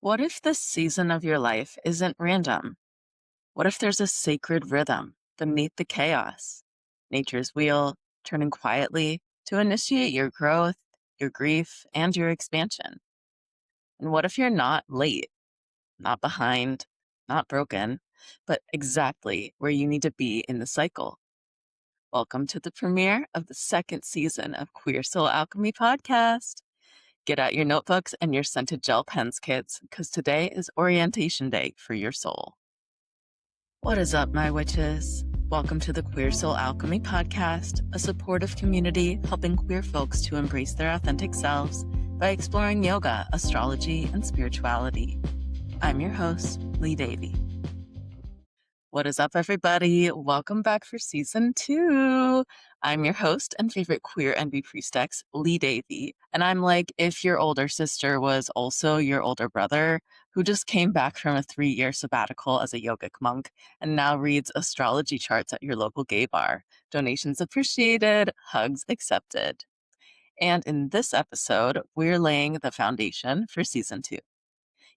What if this season of your life isn't random? What if there's a sacred rhythm beneath the chaos? Nature's wheel turning quietly to initiate your growth, your grief, and your expansion. And what if you're not late, not behind, not broken, but exactly where you need to be in the cycle? Welcome to the premiere of the second season of Queer Soul Alchemy Podcast. Get out your notebooks and your scented gel pens, kids, because today is orientation day for your soul. What is up, my witches? Welcome to the Queer Soul Alchemy Podcast, a supportive community helping queer folks to embrace their authentic selves by exploring yoga, astrology, and spirituality. I'm your host, Lee Davey. What is up, everybody? Welcome back for season 2. I'm your host and favorite queer envy priestess, Lee Davey. And I'm like, if your older sister was also your older brother who just came back from a 3-year sabbatical as a yogic monk and now reads astrology charts at your local gay bar. Donations appreciated, hugs accepted. And in this episode, we're laying the foundation for season 2.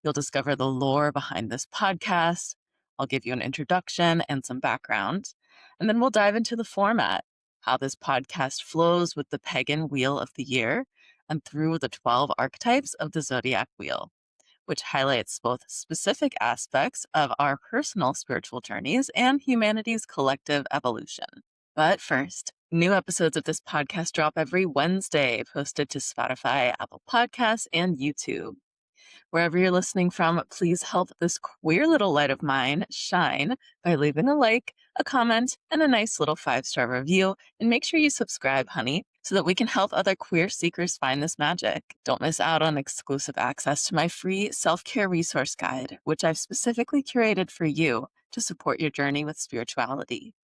You'll discover the lore behind this podcast. I'll give you an introduction and some background, and then we'll dive into the format, how this podcast flows with the Pagan Wheel of the year and through the 12 archetypes of the Zodiac wheel, which highlights both specific aspects of our personal spiritual journeys and humanity's collective evolution. But first, new episodes of this podcast drop every Wednesday, posted to Spotify, Apple Podcasts, and YouTube. Wherever you're listening from, please help this queer little light of mine shine by leaving a like, a comment, and a nice little 5-star review. And make sure you subscribe, honey, so that we can help other queer seekers find this magic. Don't miss out on exclusive access to my free self-care resource guide, which I've specifically curated for you to support your journey with spirituality.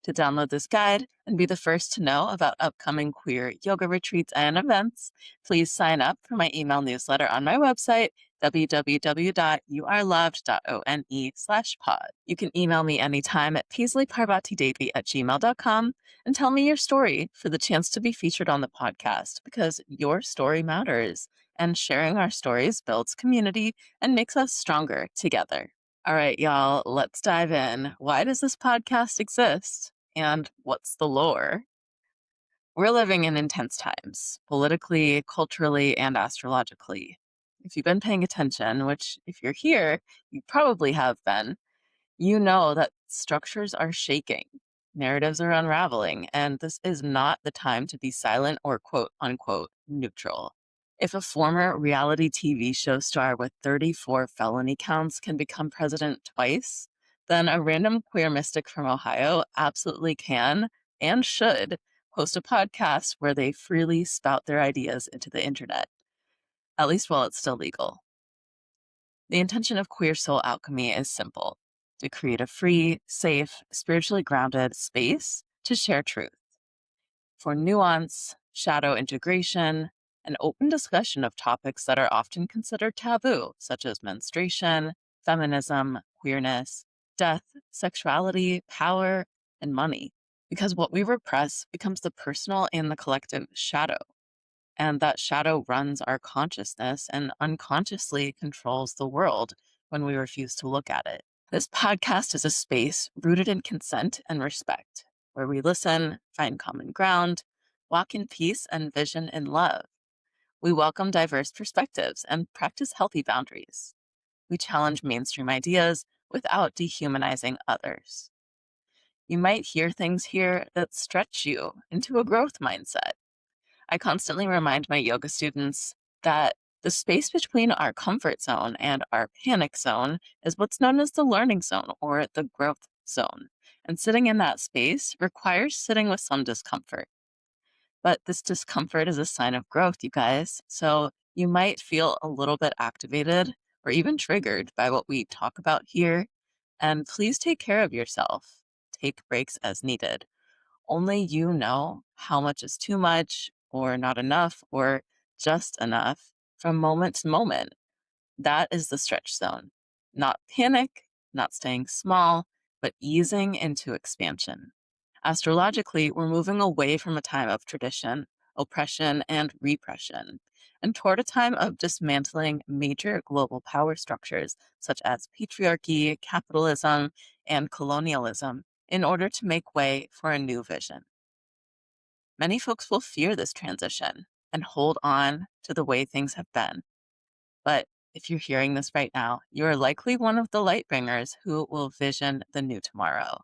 To download this guide and be the first to know about upcoming queer yoga retreats and events, please sign up for my email newsletter on my website, www.youareloved.one/pod. You can email me anytime at paisleyparvatidevi@gmail.com and tell me your story for the chance to be featured on the podcast, because your story matters, and sharing our stories builds community and makes us stronger together. All right, y'all, let's dive in. Why does this podcast exist? And what's the lore? We're living in intense times, politically, culturally, and astrologically. If you've been paying attention, which if you're here, you probably have been, you know that structures are shaking, narratives are unraveling, and this is not the time to be silent or quote unquote neutral. If a former reality TV show star with 34 felony counts can become president twice, then a random queer mystic from Ohio absolutely can and should host a podcast where they freely spout their ideas into the internet, at least while it's still legal. The intention of Queer Soul Alchemy is simple: to create a free, safe, spiritually grounded space to share truth. For nuance, shadow integration, and open discussion of topics that are often considered taboo, such as menstruation, feminism, queerness, death, sexuality, power, and money. Because what we repress becomes the personal and the collective shadow. And that shadow runs our consciousness and unconsciously controls the world when we refuse to look at it. This podcast is a space rooted in consent and respect, where we listen, find common ground, walk in peace, and vision in love. We welcome diverse perspectives and practice healthy boundaries. We challenge mainstream ideas without dehumanizing others. You might hear things here that stretch you into a growth mindset. I constantly remind my yoga students that the space between our comfort zone and our panic zone is what's known as the learning zone or the growth zone. And sitting in that space requires sitting with some discomfort. But this discomfort is a sign of growth, you guys. So you might feel a little bit activated or even triggered by what we talk about here. And please take care of yourself. Take breaks as needed. Only you know how much is too much or not enough or just enough from moment to moment. That is the stretch zone. Not panic, not staying small, but easing into expansion. Astrologically, we're moving away from a time of tradition, oppression, and repression, and toward a time of dismantling major global power structures such as patriarchy, capitalism, and colonialism in order to make way for a new vision. Many folks will fear this transition and hold on to the way things have been. But if you're hearing this right now, you are likely one of the light bringers who will vision the new tomorrow.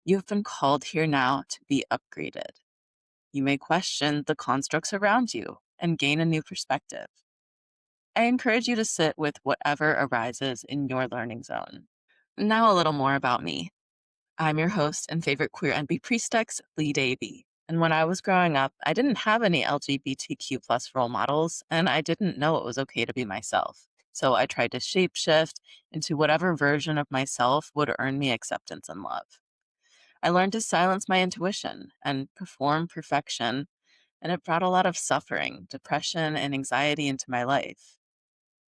You have been called here now to be upgraded. You may question the constructs around you and gain a new perspective. I encourage you to sit with whatever arises in your learning zone. Now, a little more about me. I'm your host and favorite queer NB priestess, Lee Davy. And when I was growing up, I didn't have any LGBTQ plus role models, and I didn't know it was okay to be myself. So I tried to shapeshift into whatever version of myself would earn me acceptance and love. I learned to silence my intuition and perform perfection, and it brought a lot of suffering, depression, and anxiety into my life.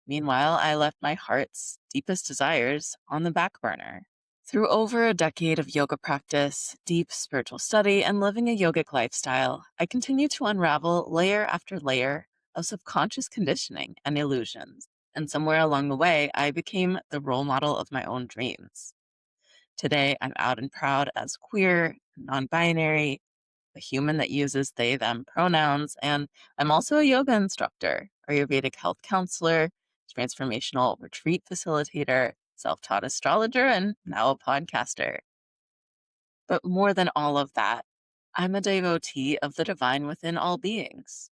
Meanwhile, I left my heart's deepest desires on the back burner. Through over a decade of yoga practice, deep spiritual study, and living a yogic lifestyle, I continue to unravel layer after layer of subconscious conditioning and illusions. And somewhere along the way, I became the role model of my own dreams. Today, I'm out and proud as queer, non-binary, a human that uses they, them pronouns, and I'm also a yoga instructor, Ayurvedic health counselor, transformational retreat facilitator, self-taught astrologer, and now a podcaster. But more than all of that, I'm a devotee of the divine within all beings.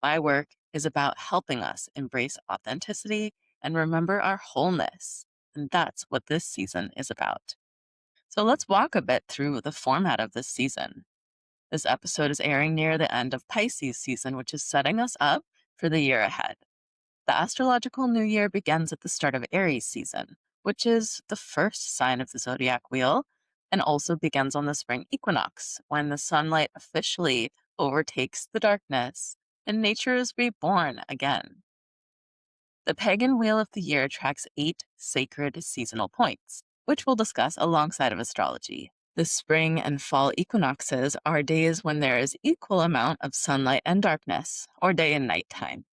My work is about helping us embrace authenticity and remember our wholeness, and that's what this season is about. So let's walk a bit through the format of this season. This episode is airing near the end of Pisces season, which is setting us up for the year ahead. The astrological new year begins at the start of Aries season, which is the first sign of the Zodiac wheel, and also begins on the spring equinox, when the sunlight officially overtakes the darkness and nature is reborn again. The Pagan Wheel of the Year tracks 8 sacred seasonal points, which we'll discuss alongside of astrology. The spring and fall equinoxes are days when there is equal amount of sunlight and darkness, or day and night time.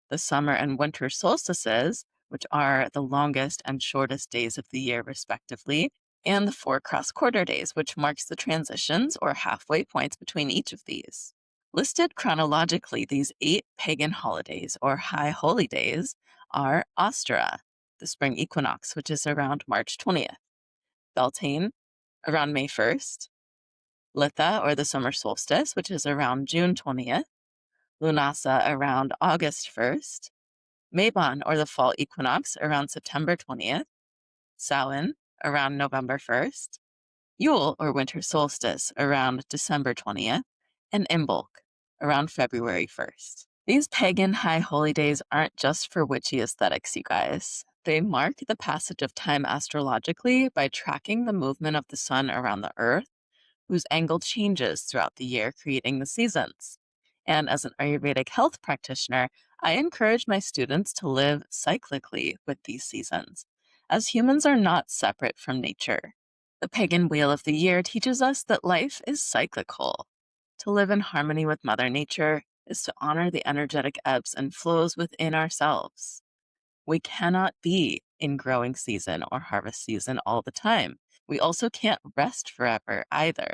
The summer and winter solstices, which are the longest and shortest days of the year respectively, and the 4 cross-quarter days, which marks the transitions or halfway points between each of these. Listed chronologically, these 8 pagan holidays or high holy days are Ostara, the spring equinox, which is around March 20th, Beltane, around May 1st, Litha, or the summer solstice, which is around June 20th, Lunasa around August 1st, Mabon, or the fall equinox, around September 20th, Samhain, around November 1st, Yule, or winter solstice, around December 20th, and Imbolc, around February 1st. These pagan high holy days aren't just for witchy aesthetics, you guys. They mark the passage of time astrologically by tracking the movement of the sun around the earth, whose angle changes throughout the year, creating the seasons. And as an Ayurvedic health practitioner, I encourage my students to live cyclically with these seasons, as humans are not separate from nature. The Pagan Wheel of the Year teaches us that life is cyclical. To live in harmony with Mother Nature is to honor the energetic ebbs and flows within ourselves. We cannot be in growing season or harvest season all the time. We also can't rest forever either.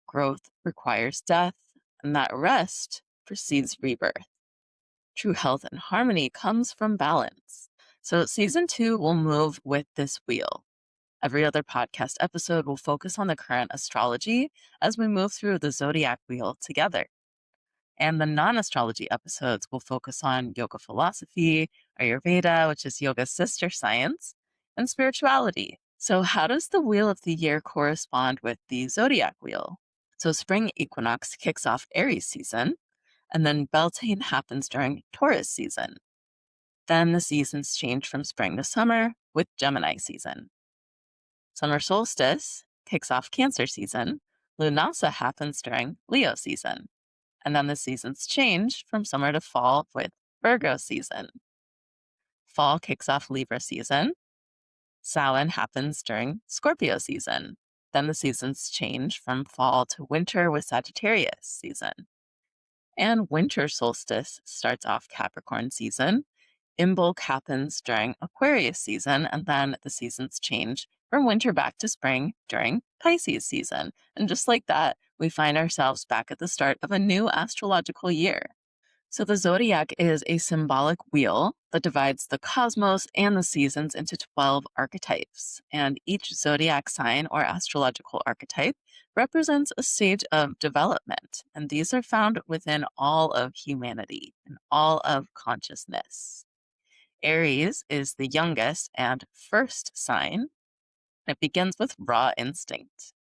Growth requires death, and that rest precedes rebirth. True health and harmony comes from balance. So season 2 will move with this wheel. Every other podcast episode will focus on the current astrology as we move through the Zodiac wheel together. And the non-astrology episodes will focus on yoga philosophy, Ayurveda, which is yoga's sister science, and spirituality. So how does the wheel of the year correspond with the Zodiac wheel? So spring equinox kicks off Aries season, and then Beltane happens during Taurus season. Then the seasons change from spring to summer with Gemini season. Summer solstice kicks off Cancer season. Lunasa happens during Leo season. And then the seasons change from summer to fall with Virgo season. Fall kicks off Libra season. Samhain happens during Scorpio season. Then the seasons change from fall to winter with Sagittarius season. And winter solstice starts off Capricorn season. Imbolc happens during Aquarius season, and then the seasons change from winter back to spring during Pisces season. And just like that, we find ourselves back at the start of a new astrological year. So the zodiac is a symbolic wheel that divides the cosmos and the seasons into 12 archetypes. And each zodiac sign or astrological archetype represents a stage of development. And these are found within all of humanity and all of consciousness. Aries is the youngest and first sign. It begins with raw instinct.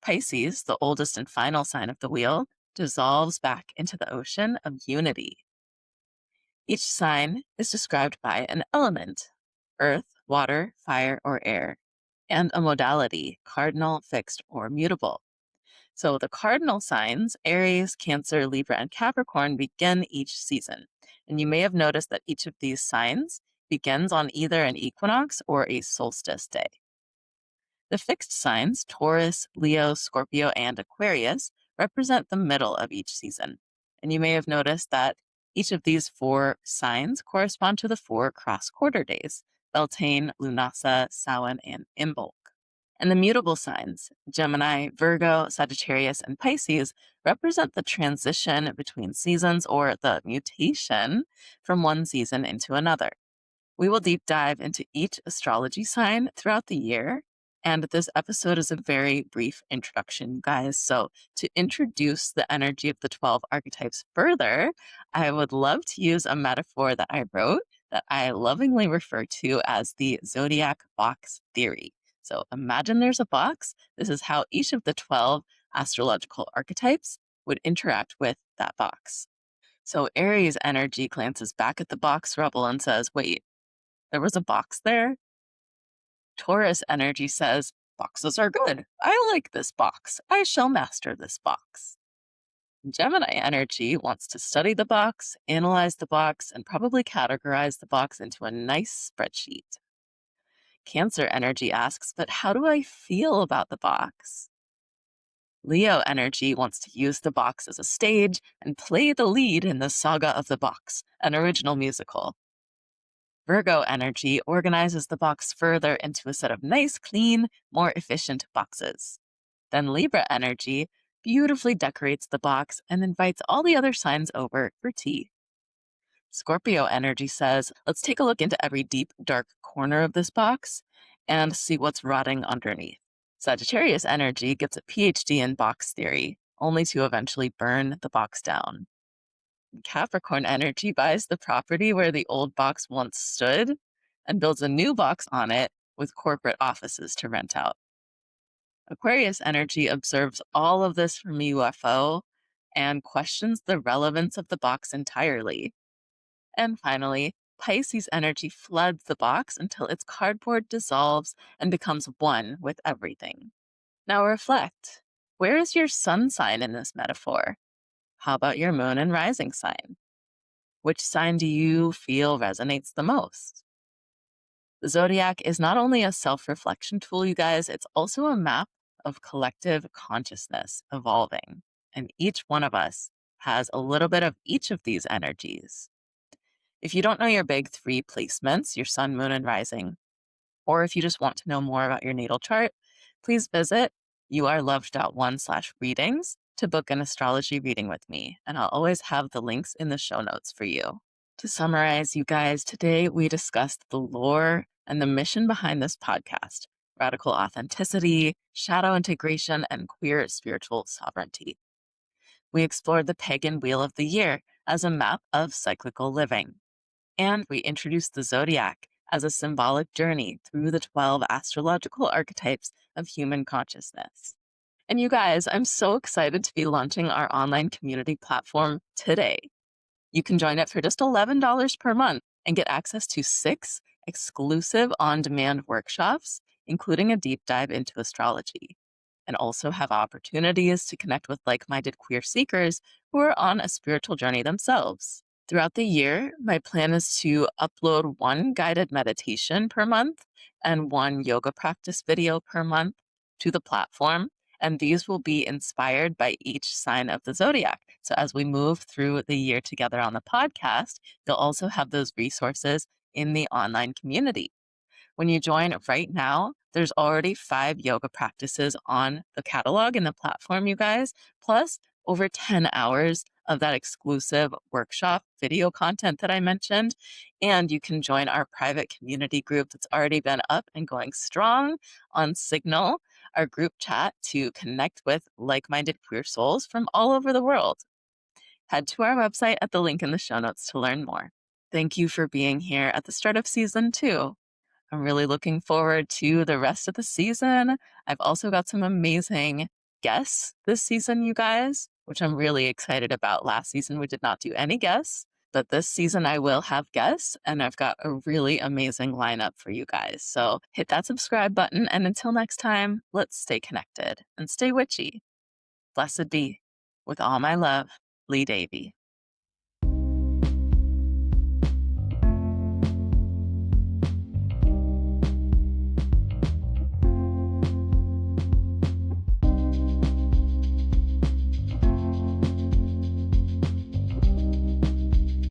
Pisces, the oldest and final sign of the wheel, dissolves back into the ocean of unity. Each sign is described by an element: earth, water, fire, or air, and a modality: cardinal, fixed, or mutable. So the cardinal signs, Aries, Cancer, Libra, and Capricorn, begin each season. And you may have noticed that each of these signs begins on either an equinox or a solstice day. The fixed signs, Taurus, Leo, Scorpio, and Aquarius, represent the middle of each season. And you may have noticed that each of these 4 signs correspond to the 4 cross-quarter days: Beltane, Lunasa, Samhain, and Imbolc. And the mutable signs, Gemini, Virgo, Sagittarius, and Pisces, represent the transition between seasons, or the mutation from one season into another. We will deep dive into each astrology sign throughout the year, and this episode is a very brief introduction, guys. So to introduce the energy of the 12 archetypes further, I would love to use a metaphor that I wrote that I lovingly refer to as the Zodiac box theory. So imagine there's a box. This is how each of the 12 astrological archetypes would interact with that box. So Aries energy glances back at the box rubble and says, wait, there was a box there? Taurus energy says, boxes are good. I like this box. I shall master this box. Gemini energy wants to study the box, analyze the box, and probably categorize the box into a nice spreadsheet. Cancer energy asks, but how do I feel about the box? Leo energy wants to use the box as a stage and play the lead in the Saga of the Box, an original musical. Virgo energy organizes the box further into a set of nice, clean, more efficient boxes. Then Libra energy beautifully decorates the box and invites all the other signs over for tea. Scorpio energy says, let's take a look into every deep, dark corner of this box and see what's rotting underneath. Sagittarius energy gets a PhD in box theory, only to eventually burn the box down. Capricorn energy buys the property where the old box once stood and builds a new box on it with corporate offices to rent out. Aquarius energy observes all of this from UFO and questions the relevance of the box entirely. And finally, Pisces energy floods the box until its cardboard dissolves and becomes one with everything. Now reflect. Where is your sun sign in this metaphor? How about your moon and rising sign? Which sign do you feel resonates the most? The zodiac is not only a self-reflection tool, you guys, it's also a map of collective consciousness evolving. And each one of us has a little bit of each of these energies. If you don't know your big 3 placements, your sun, moon, and rising, or if you just want to know more about your natal chart, please visit yourloved.one/readings to book an astrology reading with me, and I'll always have the links in the show notes for you. To summarize, you guys, today we discussed the lore and the mission behind this podcast: radical authenticity, shadow integration, and queer spiritual sovereignty. We explored the Pagan Wheel of the Year as a map of cyclical living. And we introduced the zodiac as a symbolic journey through the 12 astrological archetypes of human consciousness. And you guys, I'm so excited to be launching our online community platform today. You can join it for just $11 per month and get access to 6 exclusive on-demand workshops, including a deep dive into astrology, and also have opportunities to connect with like-minded queer seekers who are on a spiritual journey themselves. Throughout the year, my plan is to upload 1 guided meditation per month and 1 yoga practice video per month to the platform. And these will be inspired by each sign of the zodiac. So as we move through the year together on the podcast, you'll also have those resources in the online community. When you join right now, there's already 5 yoga practices on the catalog and the platform, you guys, plus over 10 hours of that exclusive workshop video content that I mentioned. And you can join our private community group that's already been up and going strong on Signal, our group chat to connect with like-minded queer souls from all over the world. Head to our website at the link in the show notes to learn more. Thank you for being here at the start of season 2. I'm really looking forward to the rest of the season. I've also got some amazing guests this season, you guys, which I'm really excited about. Last season, we did not do any guests, but this season I will have guests, and I've got a really amazing lineup for you guys. So hit that subscribe button, and until next time, let's stay connected and stay witchy. Blessed be. With all my love, Lee Davy.